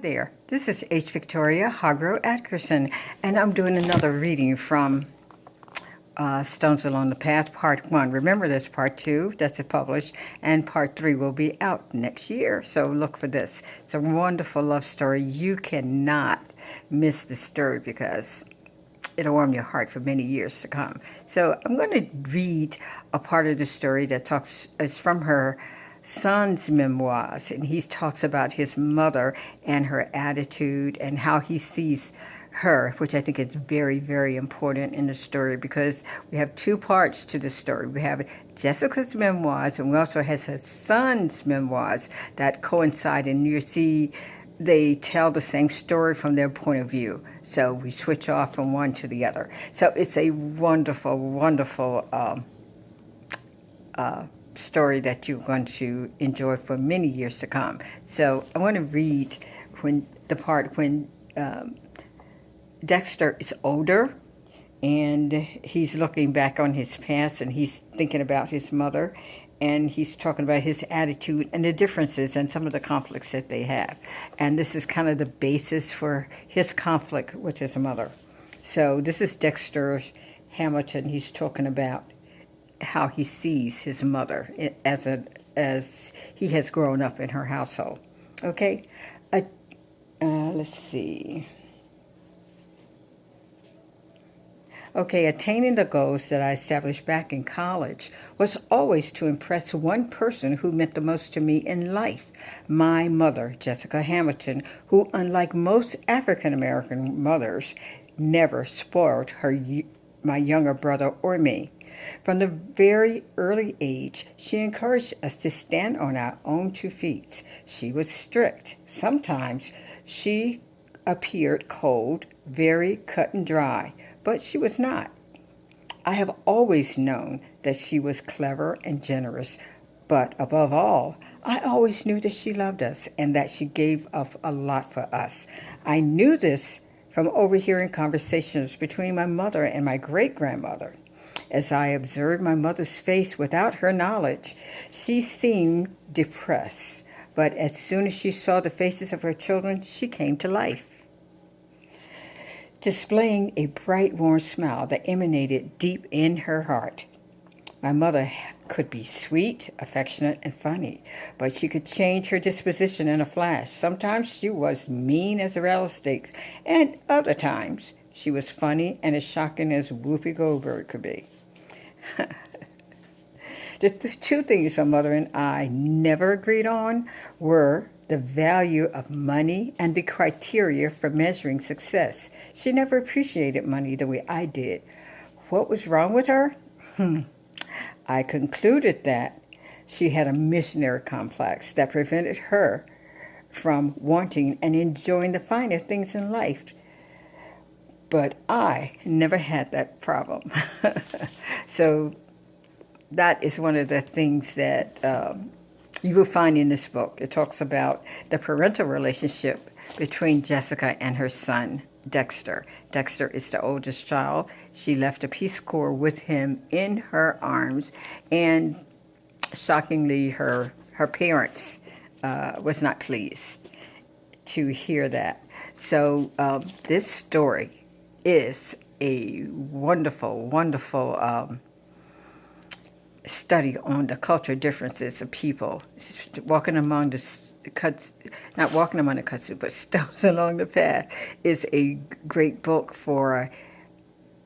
there, this is H. Victoria Hagro Atkerson, and I'm doing another reading from Stones Along the Path, Part 1. Remember, there's Part 2 that's published, and Part 3 will be out next year, so look for this. It's a wonderful love story. You cannot miss the story because it'll warm your heart for many years to come. So I'm going to read a part of the story that is from her son's memoirs, and he talks about his mother and her attitude and how he sees her, which I think is very, very important in the story because we have two parts to the story. We have Jessica's memoirs, and we also have his son's memoirs that coincide, and you see they tell the same story from their point of view. So we switch off from one to the other. So it's a wonderful, wonderful story that you're going to enjoy for many years to come. So I want to read the part when Dexter is older and he's looking back on his past and he's thinking about his mother, and he's talking about his attitude and the differences and some of the conflicts that they have. And this is kind of the basis for his conflict with his mother. So this is Dexter Hamilton. He's talking about how he sees his mother as he has grown up in her household. Okay, let's see. Okay, attaining the goals that I established back in college was always to impress one person who meant the most to me in life, my mother, Jessica Hamilton, who, unlike most African-American mothers, never spoiled my younger brother or me. From the very early age, she encouraged us to stand on our own 2 feet. She was strict. Sometimes she appeared cold, very cut and dry, but she was not. I have always known that she was clever and generous, but above all, I always knew that she loved us and that she gave up a lot for us. I knew this from overhearing conversations between my mother and my great-grandmother. As I observed my mother's face without her knowledge, she seemed depressed, but as soon as she saw the faces of her children, she came to life, displaying a bright, warm smile that emanated deep in her heart. My mother could be sweet, affectionate, and funny, but she could change her disposition in a flash. Sometimes she was mean as a rattlesnake, and other times she was funny and as shocking as Whoopi Goldberg could be. The two things my mother and I never agreed on were the value of money and the criteria for measuring success. She never appreciated money the way I did. What was wrong with her? I concluded that she had a missionary complex that prevented her from wanting and enjoying the finer things in life. But I never had that problem. So that is one of the things that you will find in this book. It talks about the parental relationship between Jessica and her son, Dexter. Dexter is the oldest child. She left the Peace Corps with him in her arms, and shockingly, her parents was not pleased to hear that. So this story is a wonderful, wonderful study on the cultural differences of people. Walking among the cuts, not walking among the cuts, but Stones Along the Path is a great book for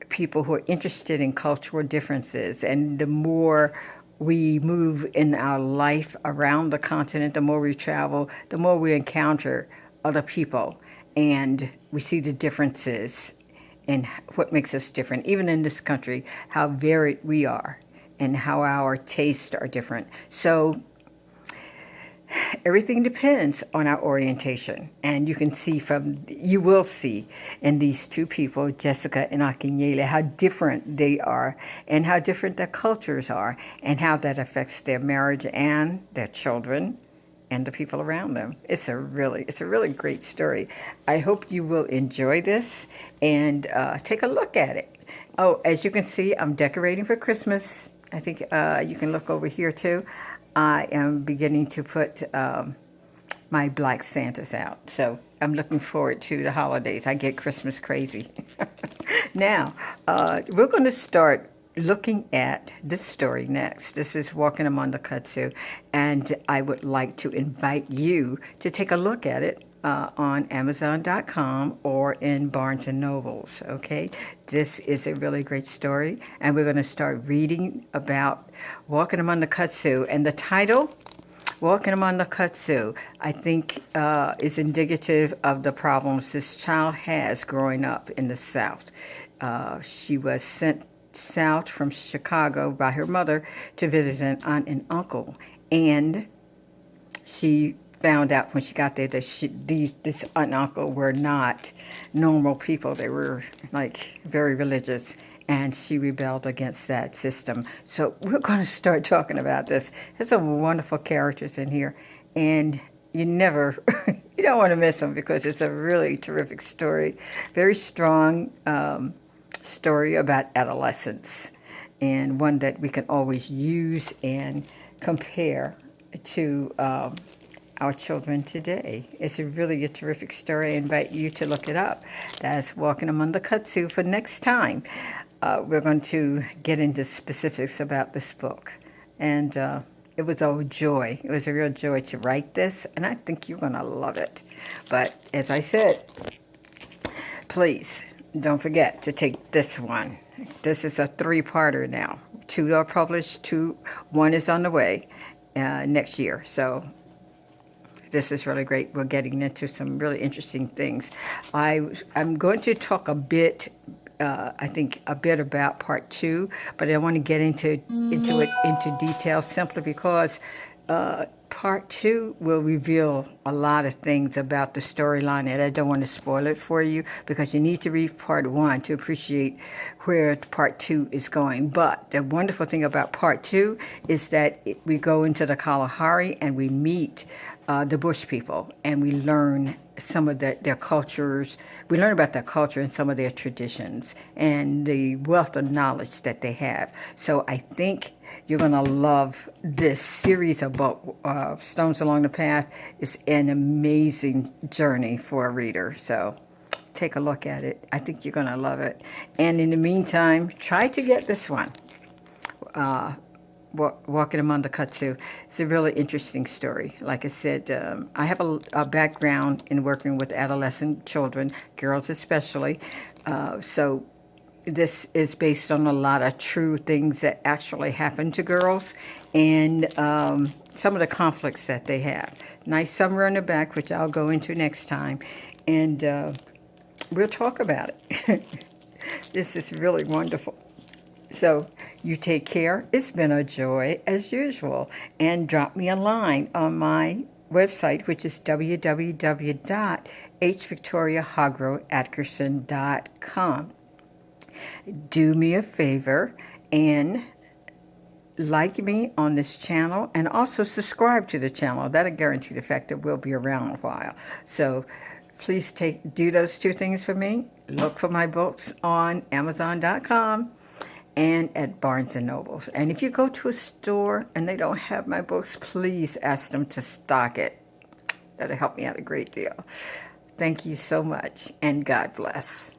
people who are interested in cultural differences. And the more we move in our life around the continent, the more we travel, the more we encounter other people, and we see the differences and what makes us different, even in this country, how varied we are and how our tastes are different. So everything depends on our orientation. And you will see in these two people, Jessica and Akinyele, how different they are and how different their cultures are and how that affects their marriage and their children and the people around them. It's a really great story. I hope you will enjoy this and take a look at it. Oh, as you can see, I'm decorating for Christmas. I think you can look over here too. I am beginning to put my Black Santas out. So I'm looking forward to the holidays. I get Christmas crazy. Now, we're going to start looking at this story next. This is Walking Among the Kudzu, and I would like to invite you to take a look at it on Amazon.com or in Barnes and Nobles. Okay, this is a really great story, and we're going to start reading about Walking Among the Kudzu. And the title, Walking Among the Kudzu, I think is indicative of the problems this child has growing up in the South. She was sent south from Chicago by her mother to visit an aunt and uncle, and she found out when she got there that this aunt and uncle were not normal people. They were like very religious, and she rebelled against that system. So we're going to start talking about this. There's some wonderful characters in here, and you don't want to miss them because it's a really terrific story. Very strong story about adolescence, and one that we can always use and compare to our children today. It's really a terrific story. I invite you to look it up. That's Walking Among the Kudzu. For next time, we're going to get into specifics about this book. And it was a joy. It was a real joy to write this, and I think you're going to love it. But as I said, please don't forget to take this one. This is a 3-parter now. 2 are published, 1 is on the way next year. So this is really great. We're getting into some really interesting things. I'm going to talk a bit, I think, a bit about part 2, but I want to get into detail simply because part 2 will reveal a lot of things about the storyline, and I don't want to spoil it for you because you need to read part 1 to appreciate where part 2 is going. But the wonderful thing about part 2 is that we go into the Kalahari and we meet the Bush people, and we learn some of their cultures. We learn about their culture and some of their traditions and the wealth of knowledge that they have. So I think you're going to love this series of Stones Along the Path. It's an amazing journey for a reader. So take a look at it. I think you're going to love it. And in the meantime, try to get this one. Walking Among the Kudzu. It's a really interesting story. Like I said, I have a background in working with adolescent children, girls especially. So this is based on a lot of true things that actually happen to girls, and some of the conflicts that they have. Nice summary on the back, which I'll go into next time, and we'll talk about it. This is really wonderful. So you take care. It's been a joy as usual. And drop me a line on my website, which is www.hvictoriahagroatkerson.com. Do me a favor and like me on this channel, and also subscribe to the channel. That'll guarantee the fact that we'll be around a while. So please do those 2 things for me. Look for my books on Amazon.com and at Barnes and Nobles. And if you go to a store and they don't have my books, please ask them to stock it. That'll help me out a great deal. Thank you so much, and God bless.